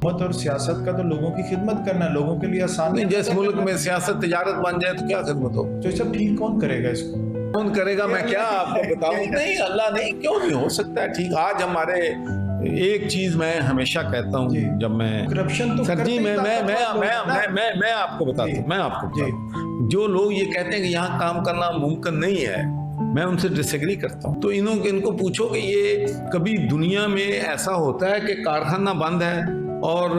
हुकूमत और सियासत का तो लोगों की खिदमत करना है, लोगों के लिए आसान नहीं, जिस मुल्क में सियासत तिजारत बन जाए तो क्या खिदमत हो। तो सब ठीक कौन करेगा इसको? कौन करेगा, मैं क्या आपको बताऊं। नहीं, अल्लाह नहीं, क्यों नहीं हो सकता है ठीक। आज हमारे एक चीज मैं हमेशा कहता हूं, जब मैं करप्शन तो सर जी मैं आपको बताता हूं, मैं आपको बताता हूं, जो लोग ये कहते हैं कि यहाँ काम करना मुमकिन नहीं है, मैं उनसे डिसएग्री करता हूँ। तो इनको पूछो कि ये कभी दुनिया में ऐसा होता है कि कारखाना बंद है और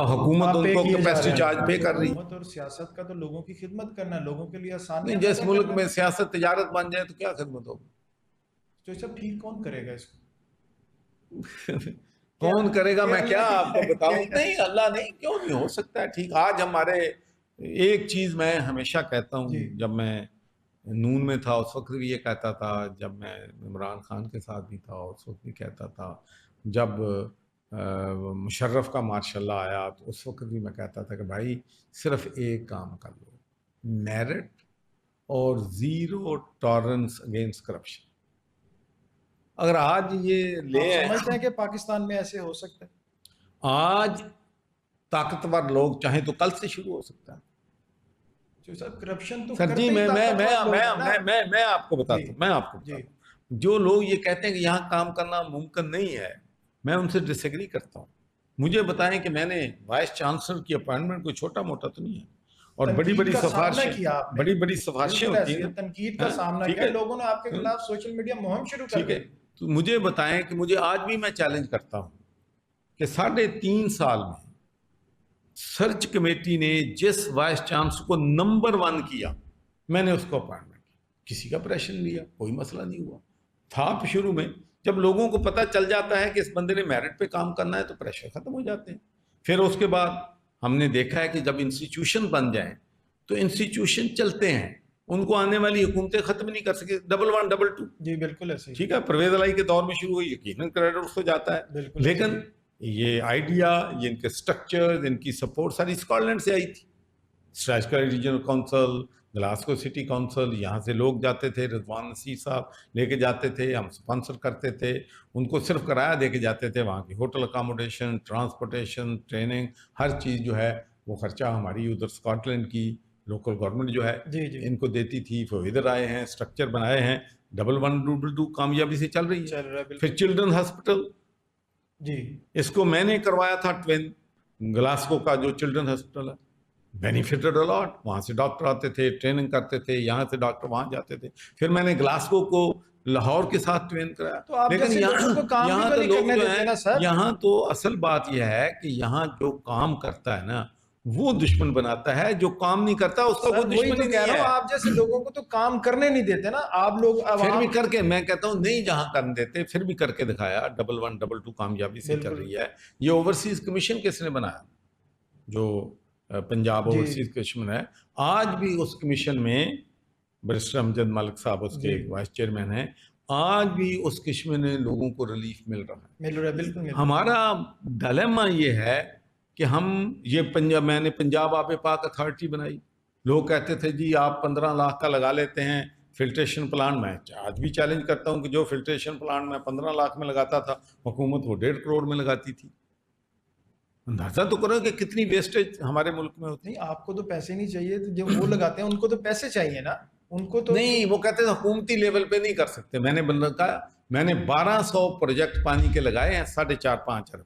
हुकूमत उनको कैपेसिटी चार्ज पे कर रही है। हुकूमत और सियासत का तो लोगों की खिदमत करना है, लोगों के लिए आसान नहीं, जिस मुल्क में सियासत तिजारत बन जाए तो क्या खिदमत होगी। तो सब ठीक कौन करेगा इसको? कौन करेगा, मैं क्या आपको बताऊं। नहीं, अल्लाह नहीं, क्यों नहीं हो सकता है ठीक। आज हमारे एक चीज मैं हमेशा कहता हूं, जब मैं नून में था उस वक्त भी ये कहता था, जब मैं इमरान खान के साथ भी था उस वक्त भी कहता था, जब मुशर्रफ का मार्शल आया तो उस वक्त भी मैं कहता था कि भाई सिर्फ एक काम कर लो, मेरिट और जीरो टॉलरेंस अगेंस्ट करप्शन। अगर आज ये ले समझते हैं कि पाकिस्तान में ऐसे हो सकता है, आज ताकतवर लोग चाहे तो कल से शुरू हो सकता है। करप्शन तो सर जी मैं आपको बताता हूँ, मैं आपको बताता हूँ, जो लोग ये कहते हैं कि यहाँ काम करना मुमकिन नहीं है, मैं उनसे डिसएग्री करता हूँ। मुझे बताएं कि मैंने वाइस चांसलर की अपॉइंटमेंट कोई छोटा मोटा तो नहीं है, और बड़ी बड़ी सिफारिशें होती है, तनकीद का सामना किया, लोगों ने आपके खिलाफ सोशल मीडिया मुहिम शुरू कर दी। तो मुझे बताएं कि मुझे आज भी मैं चैलेंज करता हूं कि 3.5 साल में सर्च कमेटी ने जिस वाइस चांसलर को नंबर 1 किया, मैंने उसको अपॉइंटमेंट किया, किसी का प्रेशर नहीं लिया, कोई मसला नहीं हुआ था। शुरू में जब लोगों को पता चल जाता है कि इस बंदे ने मेरिट पे काम करना है तो प्रेशर खत्म हो जाते हैं। फिर उसके बाद हमने देखा है कि जब इंस्टीट्यूशन बन जाए तो इंस्टीट्यूशन चलते हैं, उनको आने वाली हुकूमतें खत्म नहीं कर सके। 11 2 जी बिल्कुल ऐसे, ठीक है, परवेज अलाई के दौर में शुरू हुई, यकीनन क्रेडिट उसको जाता है, लेकिन ये आइडिया, ये इनके स्ट्रक्चर, इनकी सपोर्ट सारी स्कॉटलैंड से आई थी। Strathclyde regional council, Glasgow city council, यहाँ से लोग जाते थे, रिजवान नसीर साहब लेके जाते थे, हम स्पॉन्सर करते थे, उनको सिर्फ किराया दे के जाते थे। वहाँ की होटल अकोमोडेशन, ट्रांसपोर्टेशन, ट्रेनिंग, हर चीज़ जो है वो खर्चा हमारी उधर स्कॉटलैंड की लोकल गवर्नमेंट जो है इनको देती थी। फिर इधर आए हैं, स्ट्रक्चर बनाए हैं, 11 2 कामयाबी से चल रही है। फिर चिल्ड्रन हॉस्पिटल, जी इसको मैंने करवाया था, ट्विन ग्लासगो का जो चिल्ड्रन हॉस्पिटल है, बेनिफिटेड अलॉट। वहाँ से डॉक्टर आते थे, ट्रेनिंग करते थे, यहाँ से डॉक्टर वहाँ जाते थे। फिर मैंने ग्लासगो को लाहौर के साथ ट्रेन कराया। तो लेकिन यहाँ तो लोग जो है, यहाँ तो असल बात यह है कि यहाँ जो काम करता है ना वो दुश्मन बनाता है, जो काम नहीं करता उसका वो दुश्मन नहीं है। आप जैसे लोगों को तो काम करने नहीं देते ना आप लोग, फिर भी करके, मैं कहता हूँ नहीं जहां करने देते फिर भी करके दिखाया। 11 2 कामयाबी से चल रही है। ये ओवरसीज कमीशन किसने बनाया? जो पंजाब ओवरसीज कमीशन है, आज भी उस कमीशन में बैरिस्टर अमजद मलिक साहब उसके वाइस चेयरमैन हैं। आज भी उस कमीशन में लोगों को रिलीफ मिल रहा है। बिल्कुल। हमारा डिलेमा ये है कि हम ये मैंने पंजाब आबे पाक अथॉरिटी बनाई। लोग कहते थे जी आप 15 लाख का लगा लेते हैं फिल्ट्रेशन प्लांट। मैं आज भी चैलेंज करता हूं कि जो फिल्ट्रेशन प्लांट मैं 15 लाख में लगाता था, हुकूमत वो 1.5 करोड़ में लगाती थी। अंदाजा तो करो कि कितनी वेस्टेज हमारे मुल्क में होती। आपको तो पैसे नहीं चाहिए, तो जो वो लगाते हैं उनको तो पैसे चाहिए ना, उनको तो नहीं। वो कहते हैं हुकूमती लेवल पे नहीं कर सकते। मैंने 1200 प्रोजेक्ट पानी के लगाए हैं 4.5-5 अरब।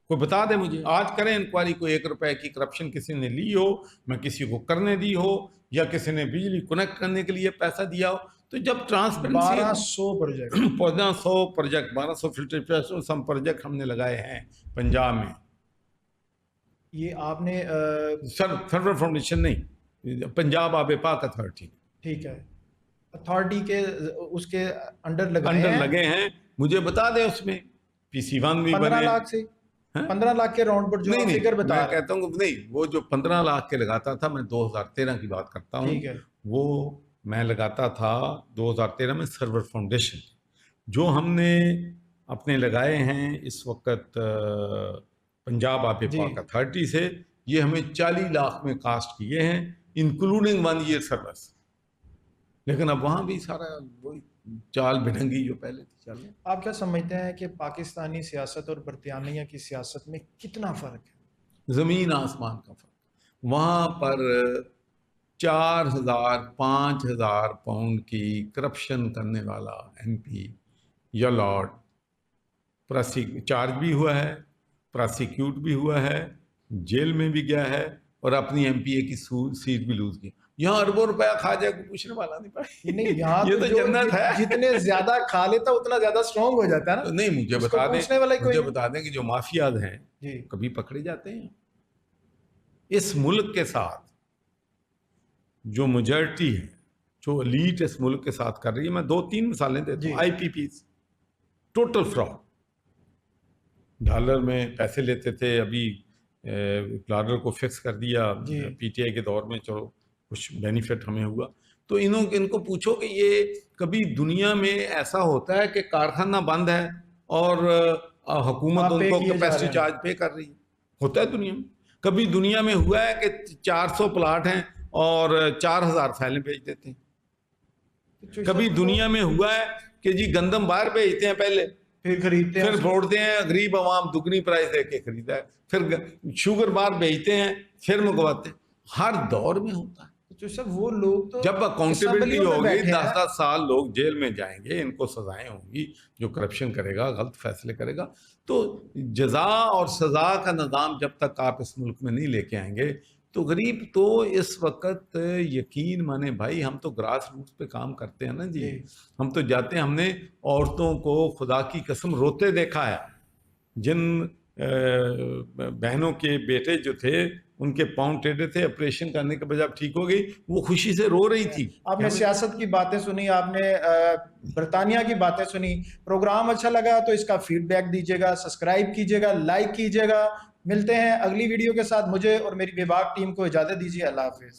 कोई बता दे मुझे, आज करें इंक्वायरी, कोई 1 रुपए की करप्शन किसी ने ली हो, मैं किसी को करने दी हो, या किसी ने बिजली कनेक्ट करने के लिए पैसा दिया हो। तो जब ट्रांसपेरेंसी 1200 प्रोजेक्ट 1200 फिल्ट्रेशन प्रोजेक्ट हमने लगाए हैं पंजाब में। ये आपने सर्वर फाउंडेशन नहीं, पंजाब आबे पाक अथॉरिटी, ठीक है, अथॉरिटी के उसके अंडर लगे हैं। मुझे बता दें उसमें PC1 भी 15 लाख से 15 लाख के राउंड पर जो नहीं, फिगर बता मैं कहता हूँ नहीं, वो जो 15 लाख के लगाता था, मैं 2013 की बात करता हूँ, वो मैं लगाता था 2013 में सर्वर फाउंडेशन। जो हमने अपने लगाए हैं इस वक्त पंजाब आबे पाक अथॉरिटी से, ये हमें 40 लाख में कास्ट किए हैं, इंक्लूडिंग 1 ईयर सर्विस। लेकिन अब वहां भी सारा वही चाल भिड़ंगी जो पहले थी चल रही। आप क्या समझते हैं कि पाकिस्तानी सियासत और बरतानिया की सियासत में कितना फर्क है? जमीन आसमान का फर्क। वहां पर 4,000 5,000 पाउंड की करप्शन करने वाला MP या लॉर्ड चार्ज भी हुआ है, प्रोसिक्यूट भी हुआ है, जेल में भी गया है और अपनी MPA की सीट भी लूज की। यहाँ अरबों रुपया खा जाए कोई पूछने वाला नहीं पाए। नहीं, यहाँ ये तो जन्नत है। जितने ज्यादा खा लेता उतना ज्यादा स्ट्रांग हो जाता है ना। तो नहीं, मुझे उसको बता पूछने वाला ही दें, कोई मुझे नहीं। बता दें कि जो माफियाज हैं जी, कभी पकड़े जाते हैं। इस मुल्क के साथ जो मेजॉरिटी है, जो एलीट इस मुल्क के साथ कर रही है, मैं 2-3 मिसालें देता हूँ। IPP टोटल फ्रॉड, डॉलर में पैसे लेते थे, अभी डॉलर को फिक्स कर दिया PTI के दौर में, चलो कुछ बेनिफिट हमें हुआ। तो इनको पूछो कि ये कभी दुनिया में ऐसा होता है कि कारखाना बंद है और हुकूमत उनको कैपेसिटी चार्ज पे कर रही है? होता है दुनिया में? कभी दुनिया में हुआ है कि 400 प्लाट हैं और 4,000 फाइलें बेच देते हैं? कभी दुनिया में हुआ है कि जी गंदम बाहर भेजते हैं, पहले फिर खरीदते हैं, फिर फोड़ते हैं, गरीब आवाम दुगनी प्राइस देके खरीदा है, फिर शुगर बार बेचते हैं, फिर मंगवाते हैं? हर दौर में होता है। तो सब वो लोग तो जब अकाउंटेबिलिटी होगी, 10-10 साल लोग जेल में जाएंगे, इनको सजाएं होंगी। जो करप्शन करेगा, गलत फैसले करेगा, तो जजा और सजा का निज़ाम जब तक आप इस मुल्क में नहीं लेके आएंगे, तो गरीब तो इस वक्त यकीन माने भाई, हम तो ग्रास रूट्स पे काम करते हैं ना जी। हम तो जाते हैं, हमने औरतों को खुदा की कसम रोते देखा है। जिन बहनों के बेटे जो थे, उनके पाँव टेढ़े थे, ऑपरेशन करने के बजाय ठीक हो गई, वो खुशी से रो रही थी। आपने सियासत की बातें सुनी, आपने बरतानिया की बातें सुनी। प्रोग्राम अच्छा लगा तो इसका फीडबैक दीजिएगा, सब्सक्राइब कीजिएगा, लाइक कीजिएगा। मिलते हैं अगली वीडियो के साथ। मुझे और मेरी बेबाक टीम को इजाजत दीजिए। अल्लाह हाफिज।